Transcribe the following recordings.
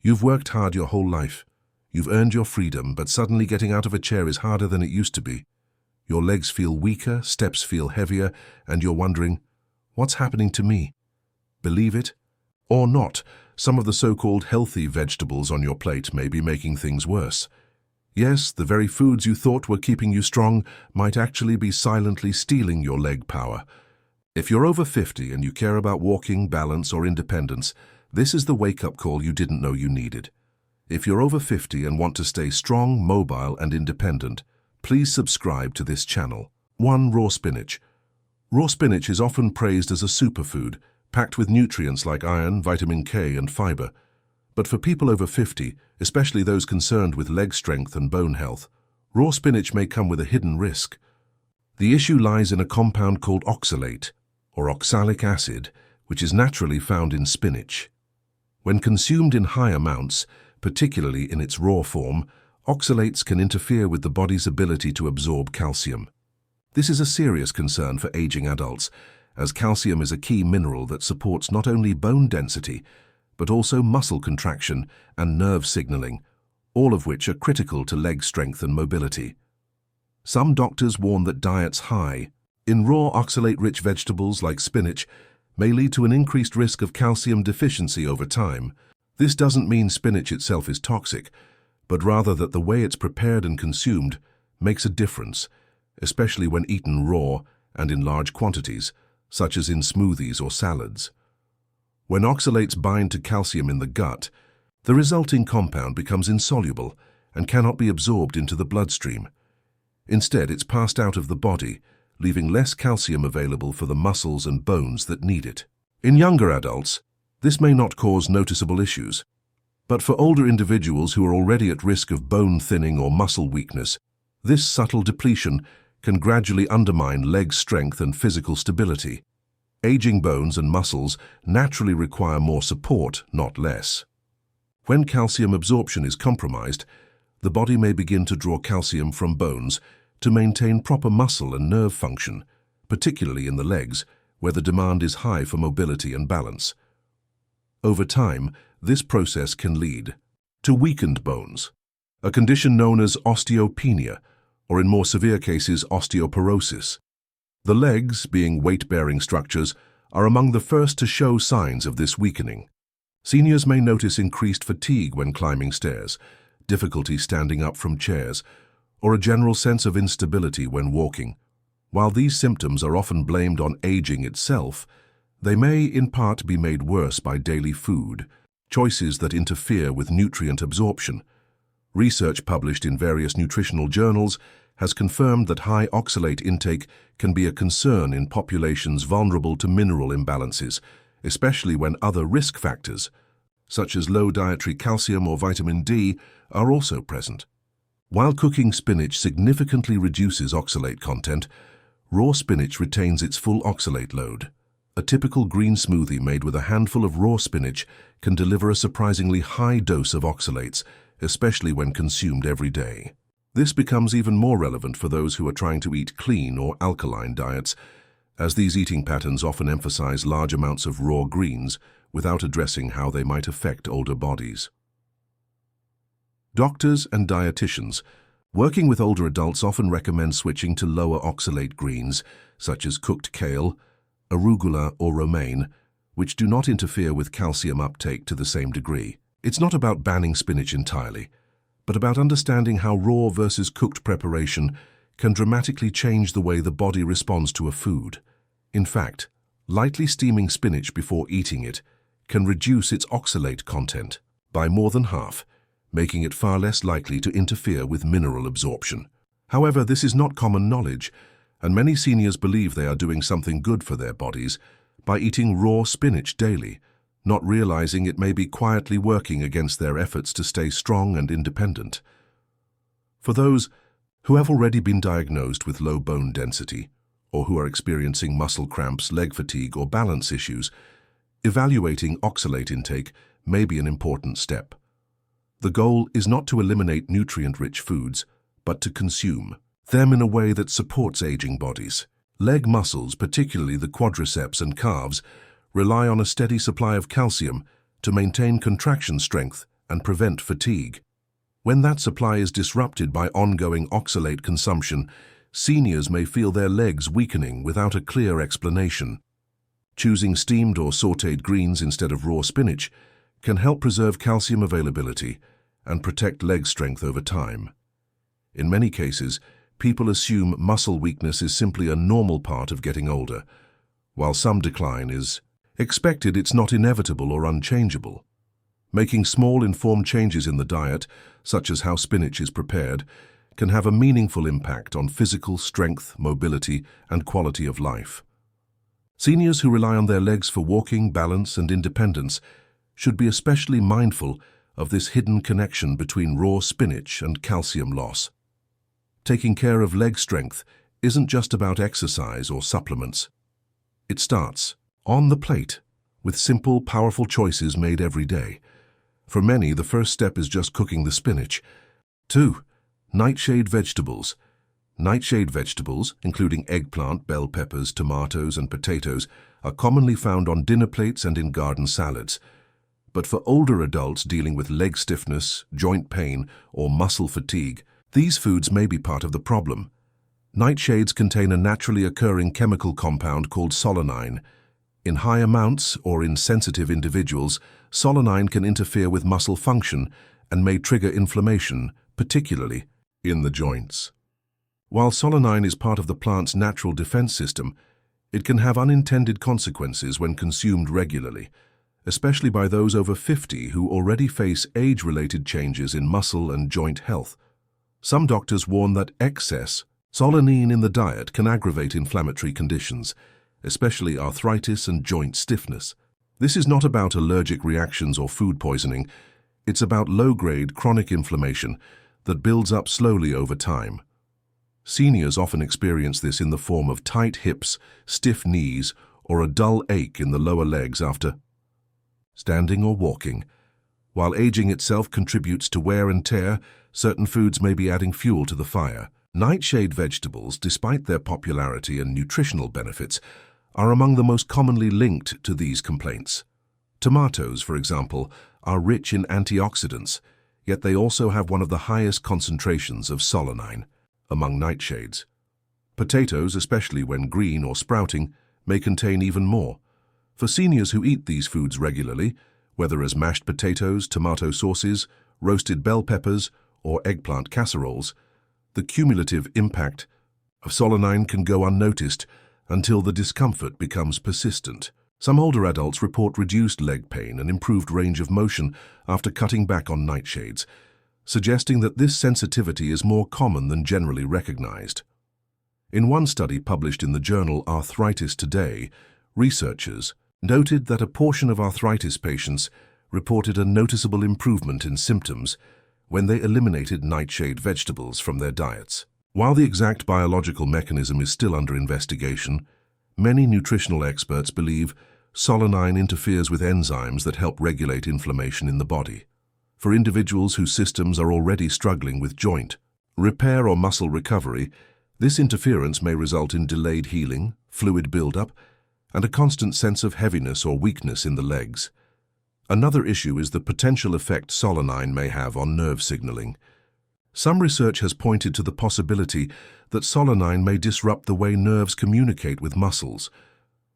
You've worked hard your whole life. You've earned your freedom, but suddenly getting out of a chair is harder than it used to be. Your legs feel weaker, steps feel heavier, and you're wondering, what's happening to me? Believe it or not, some of the so-called healthy vegetables on your plate may be making things worse. Yes, the very foods you thought were keeping you strong might actually be silently stealing your leg power. If you're over 50 and you care about walking, balance, or independence, this is the wake-up call you didn't know you needed. If you're over 50 and want to stay strong, mobile, and independent, please subscribe to this channel. 1. Raw spinach. Raw spinach is often praised as a superfood, packed with nutrients like iron, vitamin K, and fiber. But for people over 50, especially those concerned with leg strength and bone health, raw spinach may come with a hidden risk. The issue lies in a compound called oxalate, or oxalic acid, which is naturally found in spinach. When consumed in high amounts, particularly in its raw form, oxalates can interfere with the body's ability to absorb calcium. This is a serious concern for aging adults, as calcium is a key mineral that supports not only bone density, but also muscle contraction and nerve signaling, all of which are critical to leg strength and mobility. Some doctors warn that diets high in raw oxalate-rich vegetables like spinach may lead to an increased risk of calcium deficiency over time. This doesn't mean spinach itself is toxic, but rather that the way it's prepared and consumed makes a difference, especially when eaten raw and in large quantities, such as in smoothies or salads. When oxalates bind to calcium in the gut, the resulting compound becomes insoluble and cannot be absorbed into the bloodstream. Instead, it's passed out of the body, leaving less calcium available for the muscles and bones that need it. In younger adults, this may not cause noticeable issues, but for older individuals who are already at risk of bone thinning or muscle weakness, this subtle depletion can gradually undermine leg strength and physical stability. Aging bones and muscles naturally require more support, not less. When calcium absorption is compromised, the body may begin to draw calcium from bones to maintain proper muscle and nerve function, particularly in the legs, where the demand is high for mobility and balance. Over time, this process can lead to weakened bones, a condition known as osteopenia, or in more severe cases, osteoporosis. The legs, being weight-bearing structures, are among the first to show signs of this weakening. Seniors may notice increased fatigue when climbing stairs, difficulty standing up from chairs, or a general sense of instability when walking. While these symptoms are often blamed on aging itself, they may in part be made worse by daily food, choices that interfere with nutrient absorption. Research published in various nutritional journals has confirmed that high oxalate intake can be a concern in populations vulnerable to mineral imbalances, especially when other risk factors, such as low dietary calcium or vitamin D, are also present. While cooking spinach significantly reduces oxalate content, raw spinach retains its full oxalate load. A typical green smoothie made with a handful of raw spinach can deliver a surprisingly high dose of oxalates, especially when consumed every day. This becomes even more relevant for those who are trying to eat clean or alkaline diets, as these eating patterns often emphasize large amounts of raw greens without addressing how they might affect older bodies. Doctors and dietitians working with older adults often recommend switching to lower oxalate greens, such as cooked kale, arugula, or romaine, which do not interfere with calcium uptake to the same degree. It's not about banning spinach entirely, but about understanding how raw versus cooked preparation can dramatically change the way the body responds to a food. In fact, lightly steaming spinach before eating it can reduce its oxalate content by more than half, making it far less likely to interfere with mineral absorption. However, this is not common knowledge, and many seniors believe they are doing something good for their bodies by eating raw spinach daily, not realizing it may be quietly working against their efforts to stay strong and independent. For those who have already been diagnosed with low bone density, or who are experiencing muscle cramps, leg fatigue, or balance issues, evaluating oxalate intake may be an important step. The goal is not to eliminate nutrient-rich foods, but to consume them in a way that supports aging bodies. Leg muscles, particularly the quadriceps and calves, rely on a steady supply of calcium to maintain contraction strength and prevent fatigue. When that supply is disrupted by ongoing oxalate consumption, seniors may feel their legs weakening without a clear explanation. Choosing steamed or sautéed greens instead of raw spinach can help preserve calcium availability and protect leg strength over time. In many cases, people assume muscle weakness is simply a normal part of getting older. While some decline is expected, it's not inevitable or unchangeable. Making small, informed changes in the diet, such as how spinach is prepared, can have a meaningful impact on physical strength, mobility, and quality of life. Seniors who rely on their legs for walking, balance, and independence should be especially mindful of this hidden connection between raw spinach and calcium loss. Taking care of leg strength isn't just about exercise or supplements. It starts on the plate, with simple, powerful choices made every day. For many, the first step is just cooking the spinach. 2. Nightshade vegetables. Nightshade vegetables, including eggplant, bell peppers, tomatoes, and potatoes, are commonly found on dinner plates and in garden salads. But for older adults dealing with leg stiffness, joint pain, or muscle fatigue, these foods may be part of the problem. Nightshades contain a naturally occurring chemical compound called solanine. In high amounts or in sensitive individuals, solanine can interfere with muscle function and may trigger inflammation, particularly in the joints. While solanine is part of the plant's natural defense system, it can have unintended consequences when consumed regularly, especially by those over 50 who already face age-related changes in muscle and joint health. Some doctors warn that excess solanine in the diet can aggravate inflammatory conditions, especially arthritis and joint stiffness. This is not about allergic reactions or food poisoning. It's about low-grade chronic inflammation that builds up slowly over time. Seniors often experience this in the form of tight hips, stiff knees, or a dull ache in the lower legs after standing or walking. While aging itself contributes to wear and tear, certain foods may be adding fuel to the fire. Nightshade vegetables, despite their popularity and nutritional benefits, are among the most commonly linked to these complaints. Tomatoes, for example, are rich in antioxidants, yet they also have one of the highest concentrations of solanine among nightshades. Potatoes, especially when green or sprouting, may contain even more. For seniors who eat these foods regularly, whether as mashed potatoes, tomato sauces, roasted bell peppers, or eggplant casseroles, the cumulative impact of solanine can go unnoticed until the discomfort becomes persistent. Some older adults report reduced leg pain and improved range of motion after cutting back on nightshades, suggesting that this sensitivity is more common than generally recognized. In one study published in the journal Arthritis Today, researchers noted that a portion of arthritis patients reported a noticeable improvement in symptoms when they eliminated nightshade vegetables from their diets. While the exact biological mechanism is still under investigation, many nutritional experts believe solanine interferes with enzymes that help regulate inflammation in the body. For individuals whose systems are already struggling with joint repair or muscle recovery, this interference may result in delayed healing, fluid buildup, and a constant sense of heaviness or weakness in the legs. Another issue is the potential effect solanine may have on nerve signaling. Some research has pointed to the possibility that solanine may disrupt the way nerves communicate with muscles.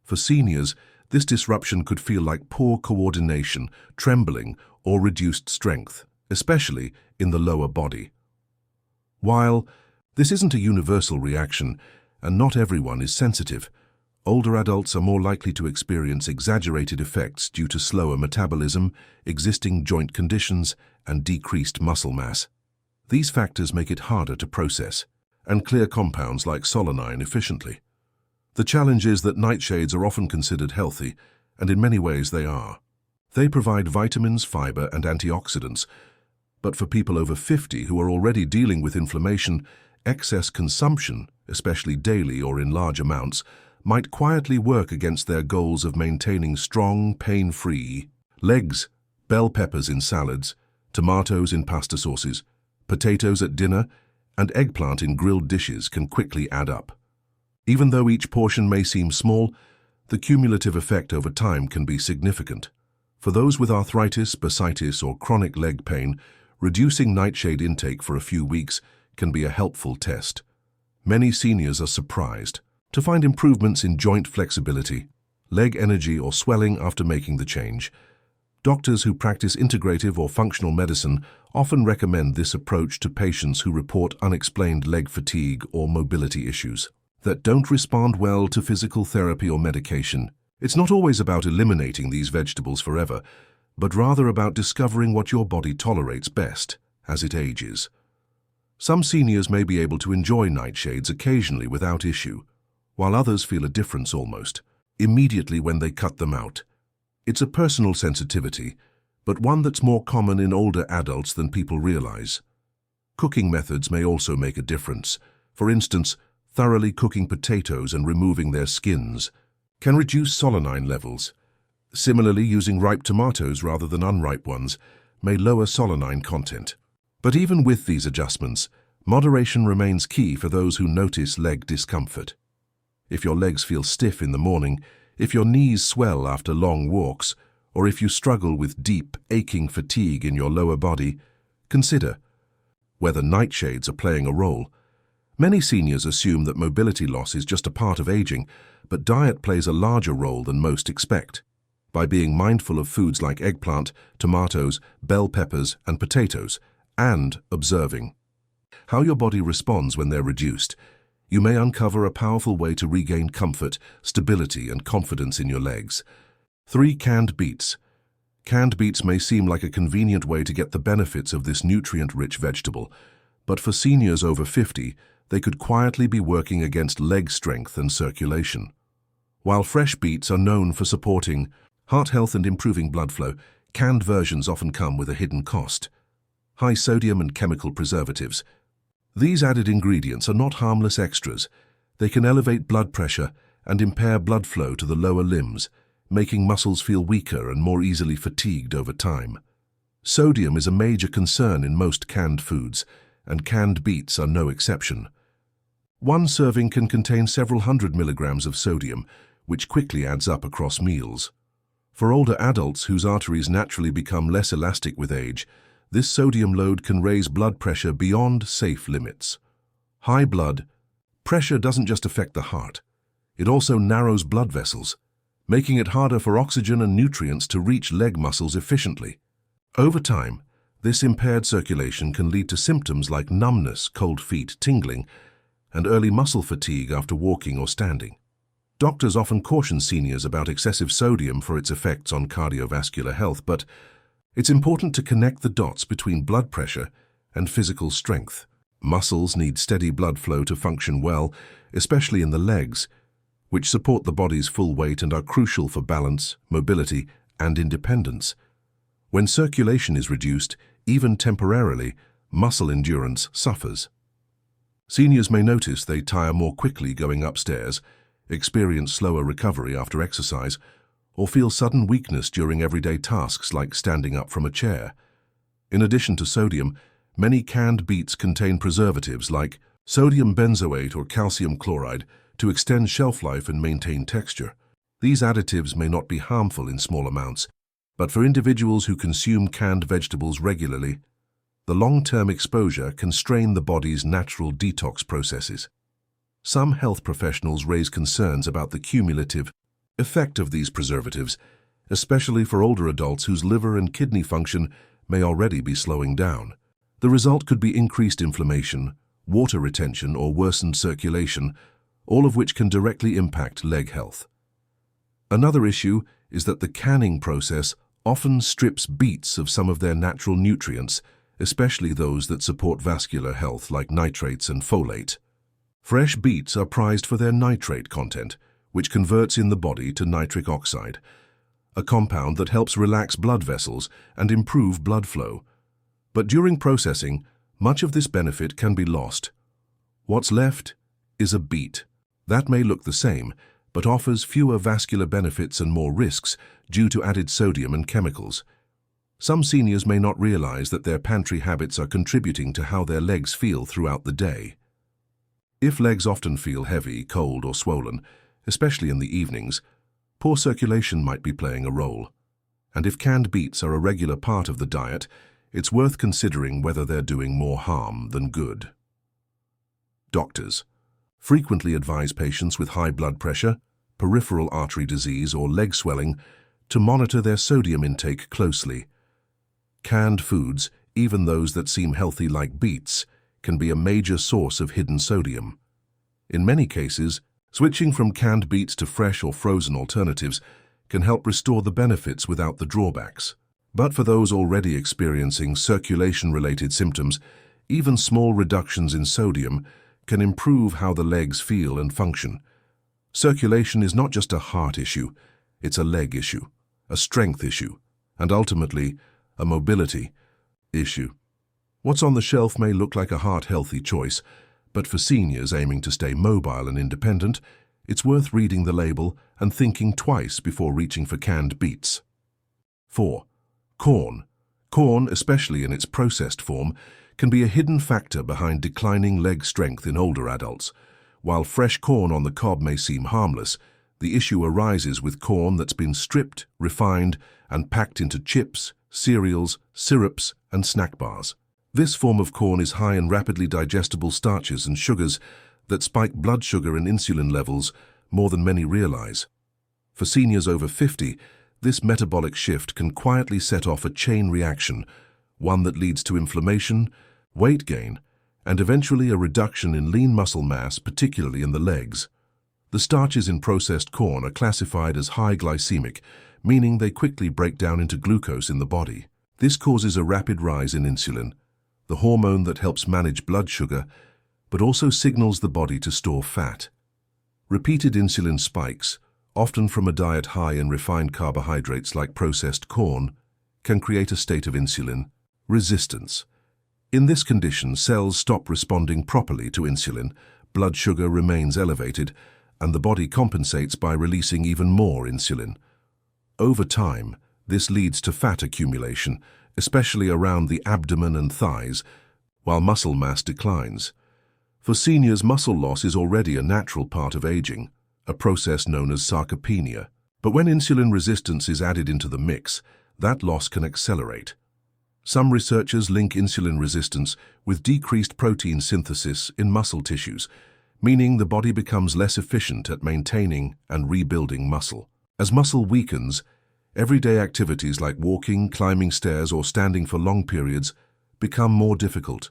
For seniors, this disruption could feel like poor coordination, trembling, or reduced strength, especially in the lower body. While this isn't a universal reaction, and not everyone is sensitive, older adults are more likely to experience exaggerated effects due to slower metabolism, existing joint conditions, and decreased muscle mass. These factors make it harder to process and clear compounds like solanine efficiently. The challenge is that nightshades are often considered healthy, and in many ways they are. They provide vitamins, fiber, and antioxidants, but for people over 50 who are already dealing with inflammation, excess consumption, especially daily or in large amounts, might quietly work against their goals of maintaining strong, pain-free legs. Bell peppers in salads, tomatoes in pasta sauces, potatoes at dinner, and eggplant in grilled dishes can quickly add up. Even though each portion may seem small, the cumulative effect over time can be significant. For those with arthritis, bursitis, or chronic leg pain, reducing nightshade intake for a few weeks can be a helpful test. Many seniors are surprised to find improvements in joint flexibility, leg energy, or swelling after making the change. Doctors who practice integrative or functional medicine often recommend this approach to patients who report unexplained leg fatigue or mobility issues that don't respond well to physical therapy or medication. It's not always about eliminating these vegetables forever, but rather about discovering what your body tolerates best as it ages. Some seniors may be able to enjoy nightshades occasionally without issue, while others feel a difference almost immediately when they cut them out. It's a personal sensitivity, but one that's more common in older adults than people realize. Cooking methods may also make a difference. For instance, thoroughly cooking potatoes and removing their skins can reduce solanine levels. Similarly, using ripe tomatoes rather than unripe ones may lower solanine content. But even with these adjustments, moderation remains key for those who notice leg discomfort. If your legs feel stiff in the morning, if your knees swell after long walks, or if you struggle with deep, aching fatigue in your lower body, consider whether nightshades are playing a role. Many seniors assume that mobility loss is just a part of aging, but diet plays a larger role than most expect. By being mindful of foods like eggplant, tomatoes, bell peppers, and potatoes, and observing how your body responds when they're reduced, you may uncover a powerful way to regain comfort, stability, and confidence in your legs. 3. Canned beets. Canned beets may seem like a convenient way to get the benefits of this nutrient-rich vegetable, but for seniors over 50, they could quietly be working against leg strength and circulation. While fresh beets are known for supporting heart health and improving blood flow, canned versions often come with a hidden cost: high sodium and chemical preservatives. These added ingredients are not harmless extras. They can elevate blood pressure and impair blood flow to the lower limbs, making muscles feel weaker and more easily fatigued over time. Sodium is a major concern in most canned foods, and canned beets are no exception. One serving can contain several hundred milligrams of sodium, which quickly adds up across meals. For older adults whose arteries naturally become less elastic with age, this sodium load can raise blood pressure beyond safe limits. High blood pressure doesn't just affect the heart. It also narrows blood vessels, making it harder for oxygen and nutrients to reach leg muscles efficiently. Over time, this impaired circulation can lead to symptoms like numbness, cold feet, tingling, and early muscle fatigue after walking or standing. Doctors often caution seniors about excessive sodium for its effects on cardiovascular health, but it's important to connect the dots between blood pressure and physical strength. Muscles need steady blood flow to function well, especially in the legs, which support the body's full weight and are crucial for balance, mobility, and independence. When circulation is reduced, even temporarily, muscle endurance suffers. Seniors may notice they tire more quickly going upstairs, experience slower recovery after exercise, or feel sudden weakness during everyday tasks like standing up from a chair. In addition to sodium, many canned beets contain preservatives like sodium benzoate or calcium chloride to extend shelf life and maintain texture. These additives may not be harmful in small amounts, but for individuals who consume canned vegetables regularly, the long-term exposure can strain the body's natural detox processes. Some health professionals raise concerns about the cumulative effect of these preservatives, especially for older adults whose liver and kidney function may already be slowing down. The result could be increased inflammation, water retention, or worsened circulation, all of which can directly impact leg health. Another issue is that the canning process often strips beets of some of their natural nutrients, especially those that support vascular health like nitrates and folate. Fresh beets are prized for their nitrate content, which converts in the body to nitric oxide, a compound that helps relax blood vessels and improve blood flow. But during processing, much of this benefit can be lost. What's left is a beet. That may look the same, but offers fewer vascular benefits and more risks due to added sodium and chemicals. Some seniors may not realize that their pantry habits are contributing to how their legs feel throughout the day. If legs often feel heavy, cold, or swollen, especially in the evenings, poor circulation might be playing a role. And if canned beets are a regular part of the diet, it's worth considering whether they're doing more harm than good. Doctors frequently advise patients with high blood pressure, peripheral artery disease, or leg swelling to monitor their sodium intake closely. Canned foods, even those that seem healthy like beets, can be a major source of hidden sodium. In many cases, switching from canned beets to fresh or frozen alternatives can help restore the benefits without the drawbacks. But for those already experiencing circulation-related symptoms, even small reductions in sodium can improve how the legs feel and function. Circulation is not just a heart issue, it's a leg issue, a strength issue, and ultimately, a mobility issue. What's on the shelf may look like a heart-healthy choice, but for seniors aiming to stay mobile and independent, it's worth reading the label and thinking twice before reaching for canned beets. 4. Corn. Corn, especially in its processed form, can be a hidden factor behind declining leg strength in older adults. While fresh corn on the cob may seem harmless, the issue arises with corn that's been stripped, refined, and packed into chips, cereals, syrups, and snack bars. This form of corn is high in rapidly digestible starches and sugars that spike blood sugar and insulin levels more than many realize. For seniors over 50, this metabolic shift can quietly set off a chain reaction, one that leads to inflammation, weight gain, and eventually a reduction in lean muscle mass, particularly in the legs. The starches in processed corn are classified as high glycemic, meaning they quickly break down into glucose in the body. This causes a rapid rise in insulin, the hormone that helps manage blood sugar, but also signals the body to store fat. Repeated insulin spikes, often from a diet high in refined carbohydrates like processed corn, can create a state of insulin resistance. In this condition, cells stop responding properly to insulin, blood sugar remains elevated, and the body compensates by releasing even more insulin. Over time, this leads to fat accumulation, especially around the abdomen and thighs, while muscle mass declines. For seniors, muscle loss is already a natural part of aging, a process known as sarcopenia. But when insulin resistance is added into the mix, that loss can accelerate. Some researchers link insulin resistance with decreased protein synthesis in muscle tissues, meaning the body becomes less efficient at maintaining and rebuilding muscle. As muscle weakens, everyday activities like walking, climbing stairs, or standing for long periods become more difficult.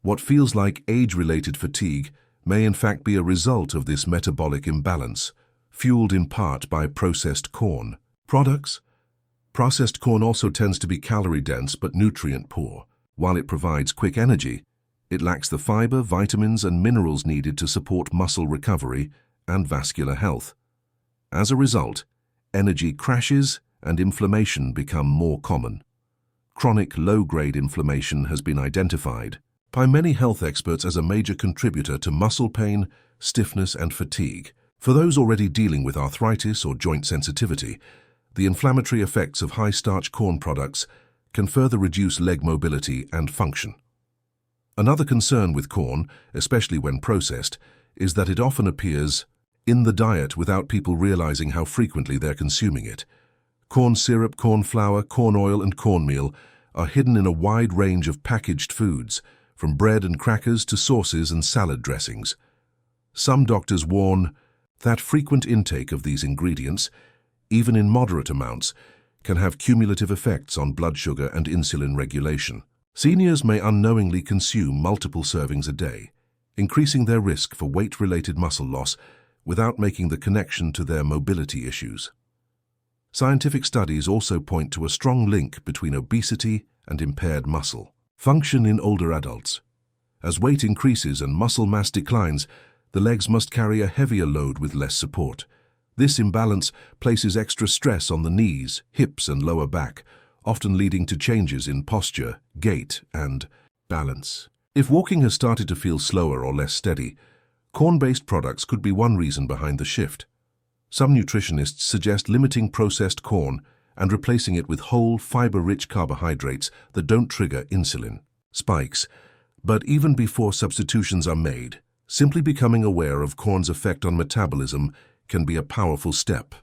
What feels like age-related fatigue may in fact be a result of this metabolic imbalance, fueled in part by processed corn products. Processed corn also tends to be calorie-dense but nutrient-poor. While it provides quick energy, it lacks the fiber, vitamins, and minerals needed to support muscle recovery and vascular health. As a result, energy crashes and inflammation become more common. Chronic low-grade inflammation has been identified by many health experts as a major contributor to muscle pain, stiffness, and fatigue. For those already dealing with arthritis or joint sensitivity, the inflammatory effects of high-starch corn products can further reduce leg mobility and function. Another concern with corn, especially when processed, is that it often appears in the diet without people realizing how frequently they're consuming it. Corn syrup, corn flour, corn oil, and cornmeal are hidden in a wide range of packaged foods, from bread and crackers to sauces and salad dressings. Some doctors warn that frequent intake of these ingredients, even in moderate amounts, can have cumulative effects on blood sugar and insulin regulation. Seniors may unknowingly consume multiple servings a day, increasing their risk for weight-related muscle loss without making the connection to their mobility issues. Scientific studies also point to a strong link between obesity and impaired muscle function in older adults. As weight increases and muscle mass declines, the legs must carry a heavier load with less support. This imbalance places extra stress on the knees, hips, and lower back, often leading to changes in posture, gait, and balance. If walking has started to feel slower or less steady, corn-based products could be one reason behind the shift. Some nutritionists suggest limiting processed corn and replacing it with whole, fiber-rich carbohydrates that don't trigger insulin spikes. But even before substitutions are made, simply becoming aware of corn's effect on metabolism can be a powerful step.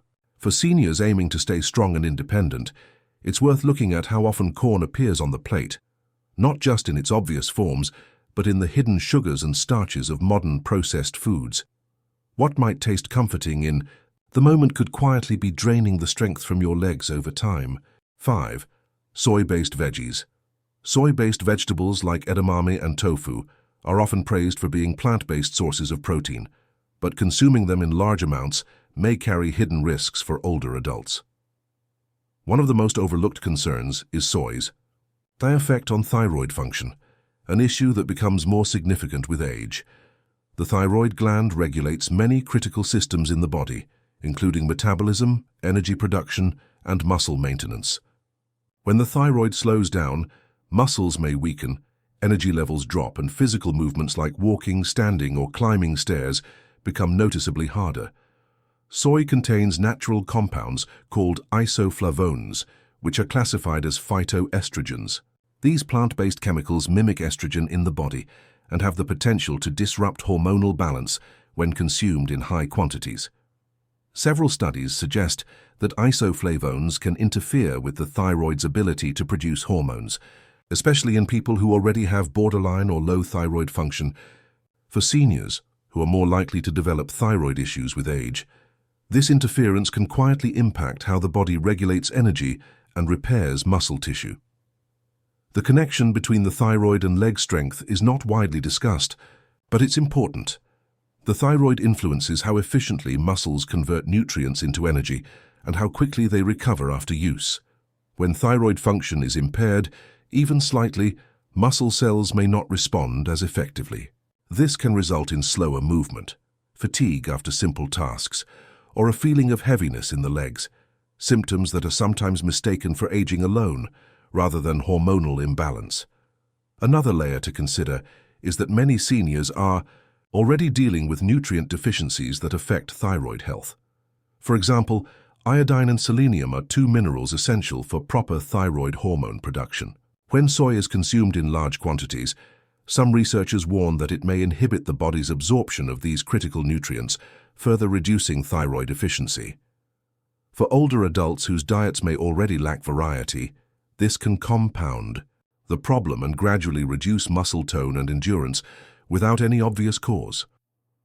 For seniors aiming to stay strong and independent, it's worth looking at how often corn appears on the plate, not just in its obvious forms, but in the hidden sugars and starches of modern processed foods. What might taste comforting in the moment could quietly be draining the strength from your legs over time. 5. Soy-based veggies. Soy-based vegetables like edamame and tofu are often praised for being plant-based sources of protein, but consuming them in large amounts may carry hidden risks for older adults. One of the most overlooked concerns is soy's effect on thyroid function, an issue that becomes more significant with age. The thyroid gland regulates many critical systems in the body, including metabolism, energy production, and muscle maintenance. When the thyroid slows down, muscles may weaken, energy levels drop, and physical movements like walking, standing, or climbing stairs become noticeably harder. Soy contains natural compounds called isoflavones, which are classified as phytoestrogens. These plant-based chemicals mimic estrogen in the body and have the potential to disrupt hormonal balance when consumed in high quantities. Several studies suggest that isoflavones can interfere with the thyroid's ability to produce hormones, especially in people who already have borderline or low thyroid function. For seniors, who are more likely to develop thyroid issues with age, this interference can quietly impact how the body regulates energy and repairs muscle tissue. The connection between the thyroid and leg strength is not widely discussed, but it's important. The thyroid influences how efficiently muscles convert nutrients into energy and how quickly they recover after use. When thyroid function is impaired, even slightly, muscle cells may not respond as effectively. This can result in slower movement, fatigue after simple tasks, or a feeling of heaviness in the legs, symptoms that are sometimes mistaken for aging alone rather than hormonal imbalance. Another layer to consider is that many seniors are already dealing with nutrient deficiencies that affect thyroid health. For example, iodine and selenium are two minerals essential for proper thyroid hormone production. When soy is consumed in large quantities, some researchers warn that it may inhibit the body's absorption of these critical nutrients, further reducing thyroid efficiency. For older adults whose diets may already lack variety, this can compound the problem and gradually reduce muscle tone and endurance without any obvious cause.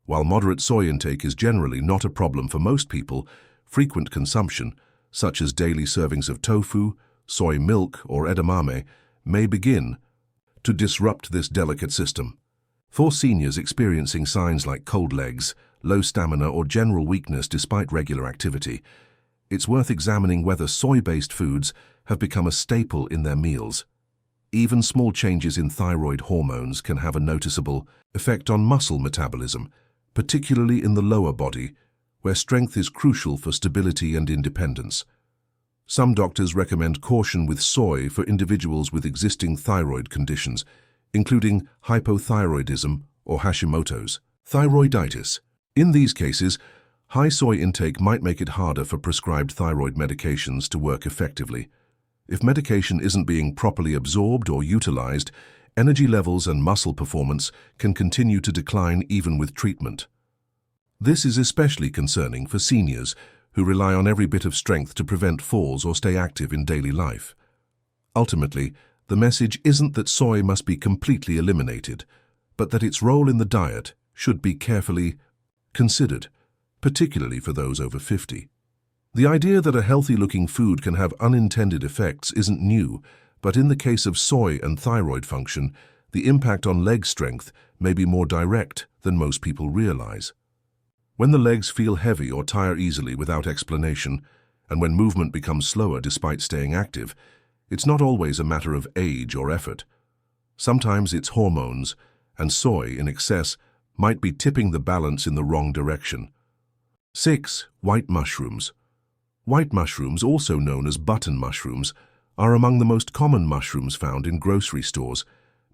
While moderate soy intake is generally not a problem for most people, frequent consumption, such as daily servings of tofu, soy milk, or edamame, may begin to disrupt this delicate system. For seniors experiencing signs like cold legs, low stamina, or general weakness despite regular activity, it's worth examining whether soy-based foods have become a staple in their meals. Even small changes in thyroid hormones can have a noticeable effect on muscle metabolism, particularly in the lower body, where strength is crucial for stability and independence. Some doctors recommend caution with soy for individuals with existing thyroid conditions, including hypothyroidism or Hashimoto's thyroiditis. In these cases, high soy intake might make it harder for prescribed thyroid medications to work effectively. If medication isn't being properly absorbed or utilized, energy levels and muscle performance can continue to decline even with treatment. This is especially concerning for seniors who rely on every bit of strength to prevent falls or stay active in daily life. Ultimately, the message isn't that soy must be completely eliminated, but that its role in the diet should be carefully considered, particularly for those over 50. The idea that a healthy-looking food can have unintended effects isn't new, but in the case of soy and thyroid function, the impact on leg strength may be more direct than most people realize. When the legs feel heavy or tire easily without explanation, and when movement becomes slower despite staying active, it's not always a matter of age or effort. Sometimes it's hormones, and soy in excess might be tipping the balance in the wrong direction. 6. White mushrooms. White mushrooms, also known as button mushrooms, are among the most common mushrooms found in grocery stores,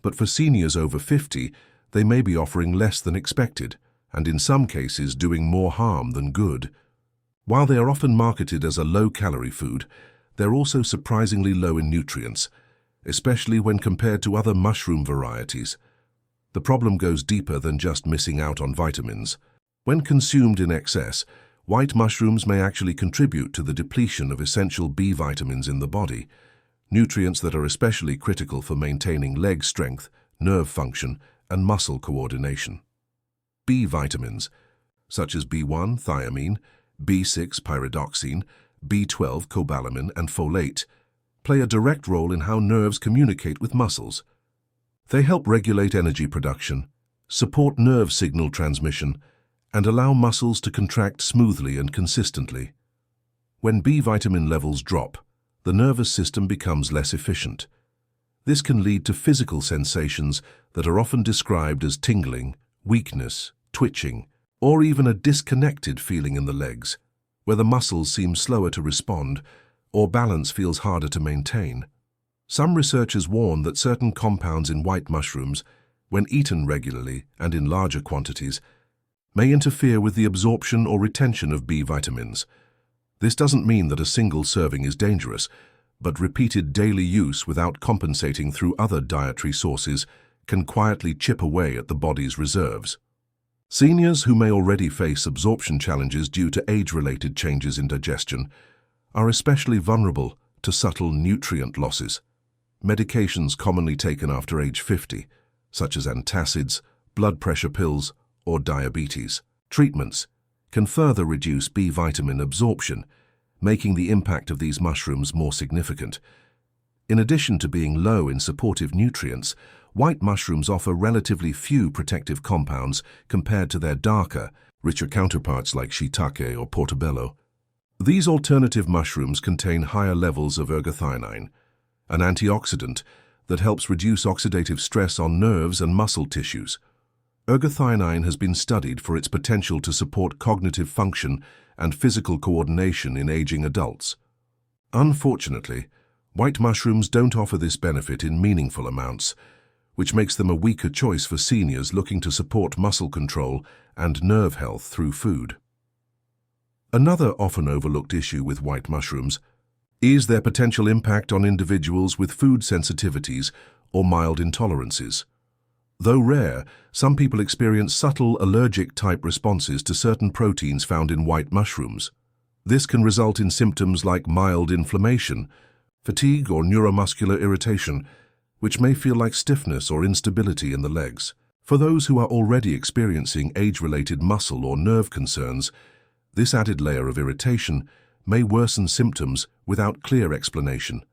but for seniors over 50, they may be offering less than expected, and in some cases doing more harm than good. While they are often marketed as a low-calorie food, they're also surprisingly low in nutrients, especially when compared to other mushroom varieties. The problem goes deeper than just missing out on vitamins. When consumed in excess, White mushrooms may actually contribute to the depletion of essential B vitamins in the body, nutrients that are especially critical for maintaining leg strength, nerve function, and muscle coordination. B vitamins, such as B1, thiamine, B6, pyridoxine, B12, cobalamin, and folate, play a direct role in how nerves communicate with muscles. They help regulate energy production, support nerve signal transmission, and allow muscles to contract smoothly and consistently. When B vitamin levels drop, the nervous system becomes less efficient. This can lead to physical sensations that are often described as tingling, weakness, twitching, or even a disconnected feeling in the legs, where the muscles seem slower to respond or balance feels harder to maintain. Some researchers warn that certain compounds in white mushrooms, when eaten regularly and in larger quantities, may interfere with the absorption or retention of B vitamins. This doesn't mean that a single serving is dangerous, but repeated daily use without compensating through other dietary sources can quietly chip away at the body's reserves. Seniors who may already face absorption challenges due to age-related changes in digestion are especially vulnerable to subtle nutrient losses. Medications commonly taken after age 50, such as antacids, blood pressure pills, or diabetes treatments, can further reduce B vitamin absorption, making the impact of these mushrooms more significant. In addition to being low in supportive nutrients, white mushrooms offer relatively few protective compounds compared to their darker, richer counterparts like shiitake or portobello. These alternative mushrooms contain higher levels of ergothioneine, an antioxidant that helps reduce oxidative stress on nerves and muscle tissues. Ergothioneine has been studied for its potential to support cognitive function and physical coordination in aging adults. Unfortunately, white mushrooms don't offer this benefit in meaningful amounts, which makes them a weaker choice for seniors looking to support muscle control and nerve health through food. Another often overlooked issue with white mushrooms is their potential impact on individuals with food sensitivities or mild intolerances. Though rare, some people experience subtle allergic-type responses to certain proteins found in white mushrooms. This can result in symptoms like mild inflammation, fatigue, or neuromuscular irritation, which may feel like stiffness or instability in the legs. For those who are already experiencing age-related muscle or nerve concerns, this added layer of irritation may worsen symptoms without clear explanation.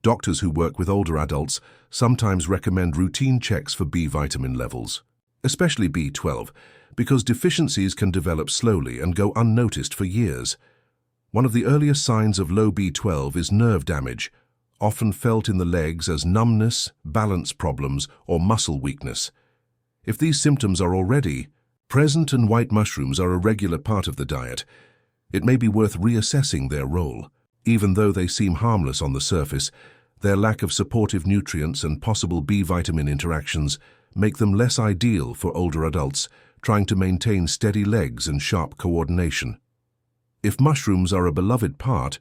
Doctors who work with older adults sometimes recommend routine checks for B vitamin levels, especially B12, because deficiencies can develop slowly and go unnoticed for years. One of the earliest signs of low B12 is nerve damage, often felt in the legs as numbness, balance problems, or muscle weakness. If these symptoms are already present and white mushrooms are a regular part of the diet, it may be worth reassessing their role. Even though they seem harmless on the surface, their lack of supportive nutrients and possible B vitamin interactions make them less ideal for older adults trying to maintain steady legs and sharp coordination. If mushrooms are a beloved part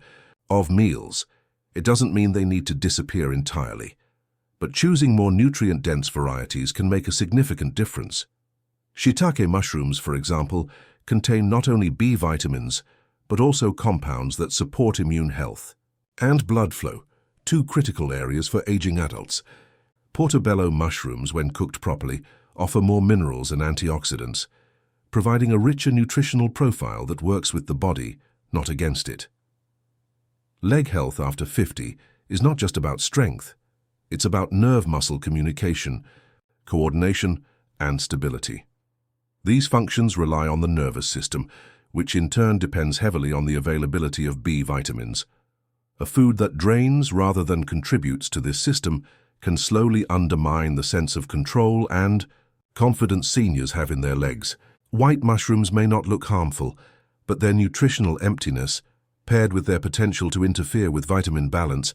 of meals, it doesn't mean they need to disappear entirely. But choosing more nutrient-dense varieties can make a significant difference. Shiitake mushrooms, for example, contain not only B vitamins, but also compounds that support immune health and blood flow, two critical areas for aging adults. Portobello mushrooms, when cooked properly, offer more minerals and antioxidants, providing a richer nutritional profile that works with the body, not against it. Leg health after 50 is not just about strength. It's about nerve-muscle communication, coordination, and stability. These functions rely on the nervous system, which in turn depends heavily on the availability of B vitamins. A food that drains rather than contributes to this system can slowly undermine the sense of control and confidence seniors have in their legs. White mushrooms may not look harmful, but their nutritional emptiness, paired with their potential to interfere with vitamin balance,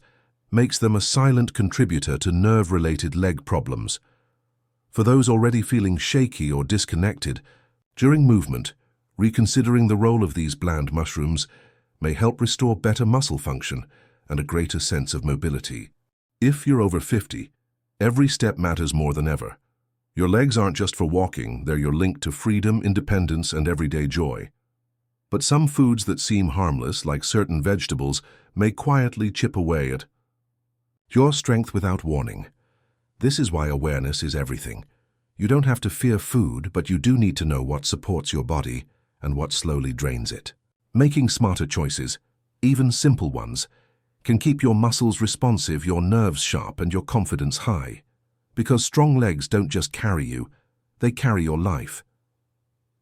makes them a silent contributor to nerve-related leg problems. For those already feeling shaky or disconnected, during movement, reconsidering the role of these bland mushrooms may help restore better muscle function and a greater sense of mobility. If you're over 50, every step matters more than ever. Your legs aren't just for walking, they're your link to freedom, independence, and everyday joy. But some foods that seem harmless, like certain vegetables, may quietly chip away at your strength without warning. This is why awareness is everything. You don't have to fear food, but you do need to know what supports your body and what slowly drains it. Making smarter choices, even simple ones, can keep your muscles responsive, your nerves sharp, and your confidence high. Because strong legs don't just carry you, they carry your life.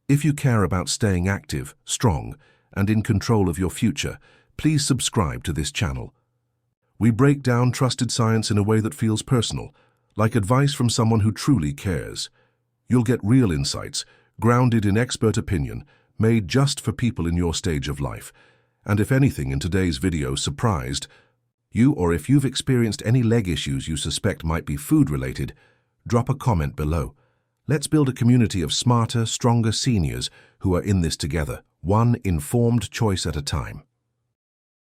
If you care about staying active, strong, and in control of your future, please subscribe to this channel. We break down trusted science in a way that feels personal, like advice from someone who truly cares. You'll get real insights, grounded in expert opinion, made just for people in your stage of life. And if anything in today's video surprised you, or if you've experienced any leg issues you suspect might be food-related, drop a comment below. Let's build a community of smarter, stronger seniors who are in this together, one informed choice at a time.